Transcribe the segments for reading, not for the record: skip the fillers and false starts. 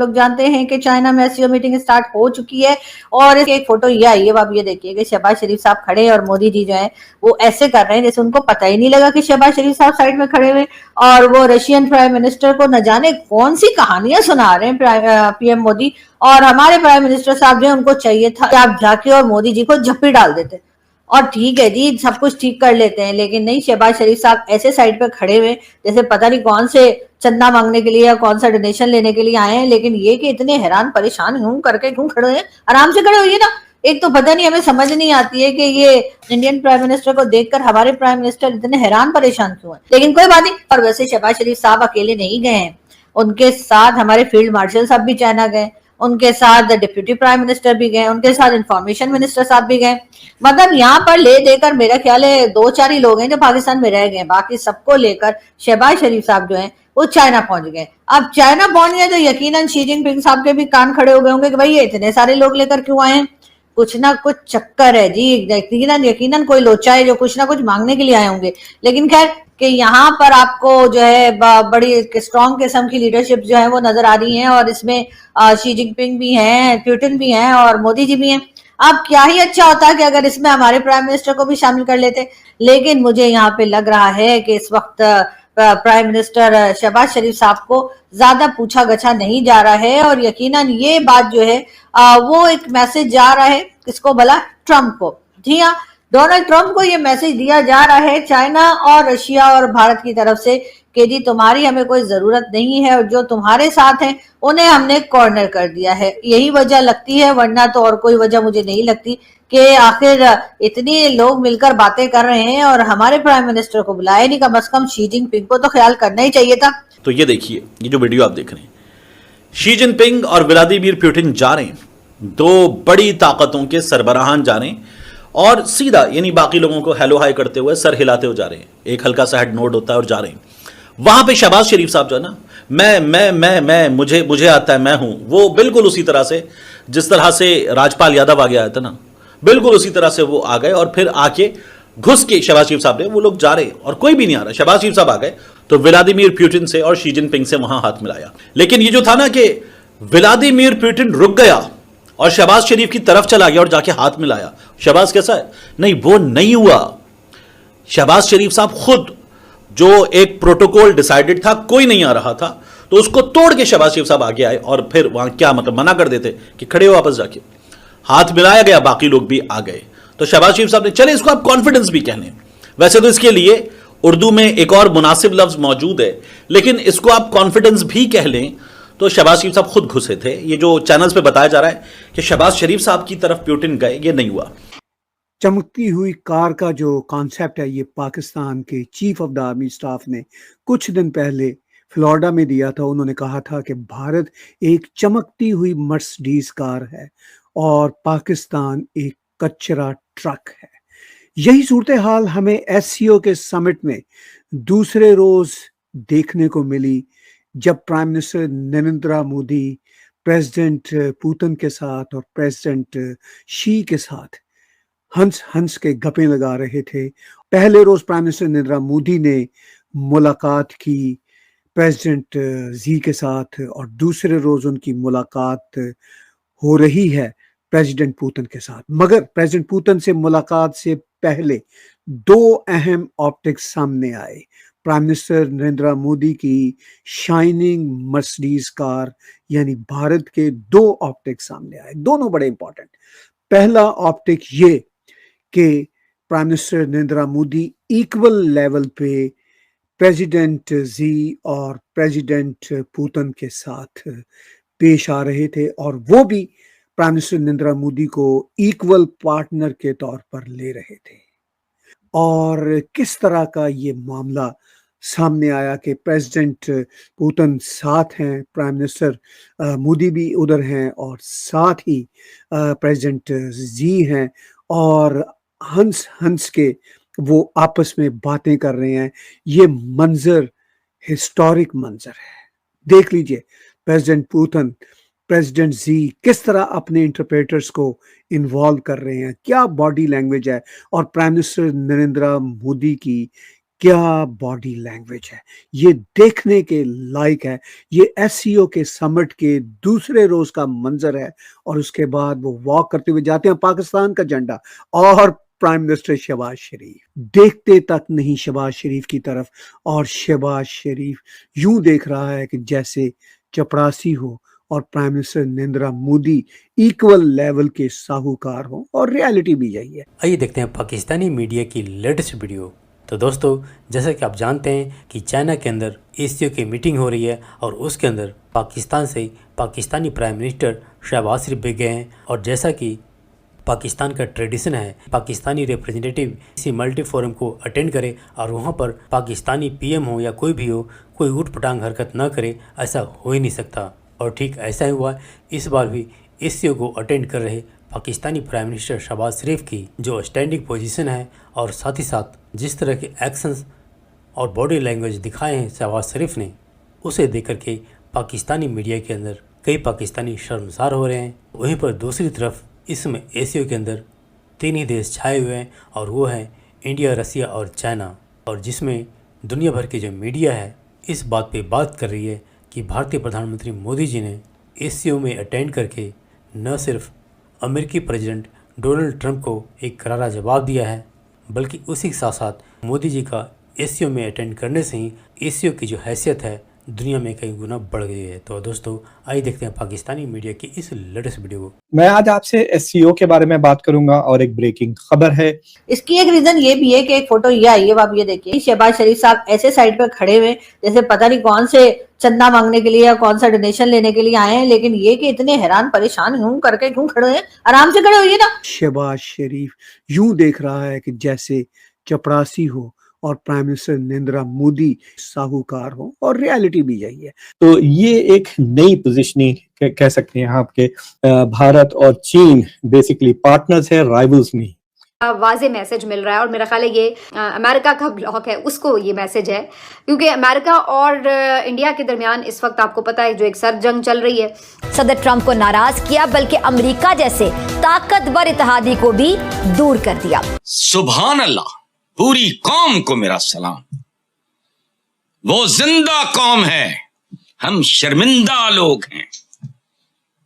लोग जानते हैं कि चाइना में एससीओ मीटिंग स्टार्ट हो चुकी है और इसकी एक फोटो ये आई है, आप ये देखिए कि शहबाज शरीफ साहब खड़े हैं और मोदी जी जो है वो ऐसे कर रहे हैं जैसे उनको पता ही नहीं लगा कि शहबाज शरीफ साहब साइड में खड़े हुए और वो रशियन प्राइम मिनिस्टर को न जाने कौन सी कहानियां सुना रहे हैं पीएम मोदी। और हमारे प्राइम मिनिस्टर साहब जो है उनको चाहिए था कि आप जाके और मोदी जी को झप्पी डाल देते और ठीक है जी सब कुछ ठीक कर लेते हैं, लेकिन नहीं, शहबाज शरीफ साहब ऐसे साइड पे खड़े हुए जैसे पता नहीं कौन से चंदा मांगने के लिए या कौन सा डोनेशन लेने के लिए आए हैं। लेकिन ये कि इतने हैरान परेशान यूं करके क्यों खड़े हैं, आराम से खड़े होइए ना। एक तो पता नहीं, हमें समझ नहीं आती है कि ये इंडियन प्राइम मिनिस्टर को देखकर हमारे प्राइम मिनिस्टर इतने हैरान परेशान क्यों हैं। लेकिन कोई बात नहीं। और वैसे शहबाज शरीफ साहब अकेले नहीं गए हैं, उनके साथ हमारे फील्ड मार्शल साहब भी चाइना गए, उनके साथ डिप्यूटी प्राइम मिनिस्टर भी गए, उनके साथ इंफॉर्मेशन मिनिस्टर साहब भी गए। मतलब यहाँ पर ले देकर मेरा ख्याल है 2-4 ही लोग हैं जो पाकिस्तान में रह गए, बाकी सबको लेकर शहबाज शरीफ साहब जो हैं वो चाइना पहुंच गए। अब चाइना पहुंच गए तो यकीनन शी जिनपिंग साहब के भी कान खड़े हो गए होंगे कि भाई ये इतने सारे लोग लेकर क्यों आए हैं, कुछ ना कुछ चक्कर है जी, यकीनन कोई लोचा है जो कुछ ना कुछ मांगने के लिए आए होंगे। लेकिन खैर कि यहाँ पर आपको जो है बड़ी स्ट्रॉन्ग किस्म की लीडरशिप जो है वो नजर आ रही है और इसमें शी जिनपिंग भी हैं, पुतिन भी हैं और मोदी जी भी हैं। अब क्या ही अच्छा होता कि अगर इसमें हमारे प्राइम मिनिस्टर को भी शामिल कर लेते, लेकिन मुझे यहाँ पे लग रहा है कि इस वक्त प्राइम मिनिस्टर शहबाज शरीफ साहब को ज्यादा पूछा गछा नहीं जा रहा है और यकीनन ये बात जो है वो एक मैसेज जा रहा है किसको भला, ट्रंप को। जी हाँ, डोनाल्ड ट्रंप को ये मैसेज दिया जा रहा है चाइना और रशिया और भारत की तरफ से कि जी तुम्हारी हमें कोई जरूरत नहीं है और जो तुम्हारे साथ हैं उन्हें हमने कॉर्नर कर दिया है। यही वजह लगती है, वरना तो और कोई वजह मुझे नहीं लगती कि आखिर इतने लोग मिलकर बातें कर रहे हैं और हमारे प्राइम मिनिस्टर को बुलाया नहीं, कम से कम शी जिनपिंग को तो ख्याल करना ही चाहिए था। तो ये देखिए, ये जो वीडियो आप देख रहे हैं, शी जिनपिंग और व्लादिमीर पुतिन जा रहे हैं, दो बड़ी ताकतों के सरबराहान जा रहे हैं और सीधा यानी बाकी लोगों को हेलो हाई करते हुए सर हिलाते हुए जा रहे हैं, एक हल्का सा हेड नोड होता है और जा रहे हैं। वहां पे शहबाज शरीफ साहब जो है ना, मैं मुझे आता है, मैं हूं, वो बिल्कुल उसी तरह से जिस तरह से राजपाल यादव आगे आया था ना, बिल्कुल उसी तरह से वो आ गए और फिर आके घुस के शहबाज शरीफ साहब ने, वो लोग जा रहे हैं और कोई भी नहीं आ रहा, शहबाज शरीफ साहब आ गए तो व्लादिमीर पुतिन से और शी जिनपिंग से वहां हाथ मिलाया। लेकिन ये जो था ना कि व्लादिमीर पुतिन रुक गया और शहबाज शरीफ की तरफ चला गया और जाके हाथ मिलाया, शहबाज कैसा है, नहीं वो नहीं हुआ। शहबाज शरीफ साहब खुद जो एक प्रोटोकॉल डिसाइडेड था, कोई नहीं आ रहा था, तो उसको तोड़ के शहबाज शरीफ साहब आगे आए और फिर वहां क्या मतलब मना कर देते कि खड़े हो वापस जाके, हाथ मिलाया गया, बाकी लोग भी आ गए। तो शहबाज शरीफ साहब ने, चले इसको आप कॉन्फिडेंस भी कह लें, वैसे तो इसके लिए उर्दू में एक और मुनासिब लफ्ज मौजूद है, लेकिन इसको आप कॉन्फिडेंस भी कह लें। तो शहबाज शरीफ साहब खुद घुसे थे। ये जो चैनल्स पे बताया जा रहा है कि शहबाज शरीफ साहब की तरफ पुतिन गए, ये नहीं हुआ। चमकती हुई कार का जो कॉन्सेप्ट है, ये पाकिस्तान के chief of the army staff ने कुछ दिन पहले फ्लोरिडा में दिया था। उन्होंने कहा था कि भारत एक चमकती हुई मर्सिडीज कार है और पाकिस्तान एक कचरा ट्रक है। यही सूरत हाल हमें एससीओ के समिट में दूसरे रोज देखने को मिली, जब prime minister Narendra Modi president Putin के साथ और प्रेसिडेंट शी के साथ हंस हंस के गप्पे लगा रहे थे। पहले रोज प्राइम मिनिस्टर नरेंद्र मोदी ने मुलाकात की प्रेसिडेंट जी के साथ और दूसरे रोज उनकी मुलाकात हो रही है प्रेसिडेंट पुतिन के साथ। मगर प्रेसिडेंट पुतिन से मुलाकात से पहले दो अहम ऑप्टिक्स सामने आए। प्राइम मिनिस्टर नरेंद्र मोदी की शाइनिंग मर्सिडीज कार यानी भारत के दो ऑप्टिक्स सामने आए, दोनों बड़े इंपॉर्टेंट। पहला ऑप्टिक ये कि prime minister Narendra Modi equal level पे प्रेसिडेंट जी और प्रेसिडेंट पुतिन के साथ पेश आ रहे थे और वो भी प्राइम मिनिस्टर नरेंद्र मोदी को इक्वल पार्टनर के तौर पर ले रहे थे। और किस तरह का ये मामला सामने आया कि प्रेसिडेंट पुतिन साथ हैं, प्राइम मिनिस्टर मोदी भी उधर हैं और साथ ही प्रेसिडेंट जी हैं और हंस हंस के वो आपस में बातें कर रहे हैं। ये मंजर हिस्टोरिक मंजर है। देख लीजिए प्रेसिडेंट पुतिन, प्रेसिडेंट जी किस तरह अपने इंटरप्रेटर्स को इन्वॉल्व कर रहे हैं, क्या बॉडी लैंग्वेज है, और प्राइम मिनिस्टर नरेंद्र मोदी की क्या बॉडी लैंग्वेज है, ये देखने के लायक है। ये एससीओ के समिट के दूसरे रोज का मंजर है और उसके बाद वो वॉक करते हुए जाते हैं पाकिस्तान का झंडा और प्राइम मिनिस्टर शहबाज शरीफ देखते तक नहीं शहबाज शरीफ की तरफ, और शहबाज शरीफ यूं देख रहा है कि जैसे चपरासी हो और prime minister Narendra Modi equal level के साहूकार हो, और रियलिटी भी यही है। आइए देखते हैं पाकिस्तानी मीडिया की लेटेस्ट वीडियो। तो दोस्तों, जैसा कि आप जानते हैं कि चाइना के अंदर एससीओ की मीटिंग हो रही है और उसके अंदर पाकिस्तान से पाकिस्तानी प्राइम मिनिस्टर शहबाज शरीफ भी गए हैं। और जैसा कि पाकिस्तान का ट्रेडिशन है, पाकिस्तानी रिप्रेजेंटेटिव इसी मल्टी फोरम को अटेंड करे और वहाँ पर पाकिस्तानी पीएम हो या कोई भी हो, कोई ऊट पटांग हरकत ना करे, ऐसा हो ही नहीं सकता। और ठीक ऐसा ही हुआ। इस बार भी एससीओ को अटेंड कर रहे पाकिस्तानी प्राइम मिनिस्टर शहबाज शरीफ की जो स्टैंडिंग पोजीशन है और साथ ही साथ जिस तरह के एक्शंस और बॉडी लैंग्वेज दिखाए हैं शहबाज शरीफ ने, उसे देख कर के पाकिस्तानी मीडिया के अंदर कई पाकिस्तानी शर्मसार हो रहे हैं। वहीं पर दूसरी तरफ इसमें एससीओ के अंदर 3 ही देश छाए हुए हैं और वो हैं इंडिया, रसिया और चाइना, और जिसमें दुनिया भर की जो मीडिया है इस बात पे बात कर रही है कि भारतीय प्रधानमंत्री मोदी जी ने एससीओ में अटेंड करके न सिर्फ अमेरिकी प्रेसिडेंट डोनाल्ड ट्रंप को एक करारा जवाब दिया है, बल्कि उसी के साथ साथ मोदी जी का एससीओ में अटेंड करने से ही एससीओ की जो हैसियत है दुनिया में कई गुना बढ़ गई है। तो दोस्तों, आइए देखते हैं पाकिस्तानी मीडिया की इस लेटेस्ट वीडियो को। मैं आज आपसे एससीओ के बारे में बात करूंगा और एक ब्रेकिंग खबर है। इसकी एक रीजन ये भी है कि एक फोटो ये आई है, आप ये देखिए, शहबाज शरीफ साहब ऐसे साइड पे खड़े हुए जैसे पता नहीं कौन से चंदा मांगने के लिए या कौन सा डोनेशन लेने के लिए आए हैं, लेकिन ये कि इतने हैरान परेशान यूं करके क्यों खड़े हैं, आराम से खड़े होइए ना। शहबाज शरीफ यूं देख रहा है कि जैसे चपरासी हो और प्राइम मिनिस्टर नरेंद्र मोदी साहूकार हो, और रियलिटी भी यही है। तो ये एक नई पोजीशनिंग कह सकते हैं आपके भारत और चीन बेसिकली पार्टनर्स है, राइवल्स नहीं। वाजे मैसेज मिल रहा है और मेरा ख्याल है ये अमेरिका का ब्लॉक है उसको ये मैसेज है, क्योंकि अमेरिका और इंडिया के दरमियान इस वक्त आपको पता है जो एक सर्द जंग चल रही है। सदर ट्रंप को नाराज किया, बल्कि अमेरिका जैसे ताकतवर इत्तेहादी को भी दूर कर दिया। सुभान अल्लाह, पूरी कौम को मेरा सलाम। वो जिंदा कौम है, हम शर्मिंदा लोग हैं।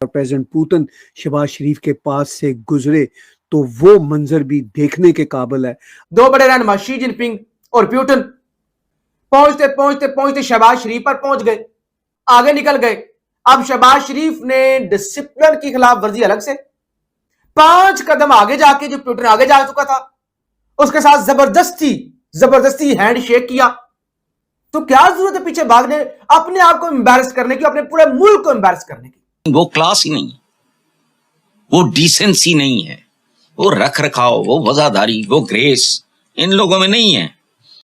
और प्रेसिडेंट पुतिन शहबाज शरीफ के पास से गुजरे तो वो मंजर भी देखने के काबिल है। दो बड़े रहनुमा शी जिनपिंग और पुतिन पहुंचते पहुंचते पहुंचते शहबाज शरीफ पर पहुंच गए, आगे निकल गए। अब शहबाज शरीफ ने डिसिप्लिन की खिलाफ वर्जी अलग से 5 कदम आगे जाके, जो पुतिन आगे जा चुका था उसके साथ जबरदस्ती हैंड शेक किया। तो क्या जरूरत है पीछे भागने, अपने आप को एम्बैरस करने की, अपने पूरे मुल्क को एम्बैरस करने की। वो क्लास ही नहीं, वो डिसेंसी नहीं है, वो रख रखाव, वो वजादारी, वो ग्रेस इन लोगों में नहीं है।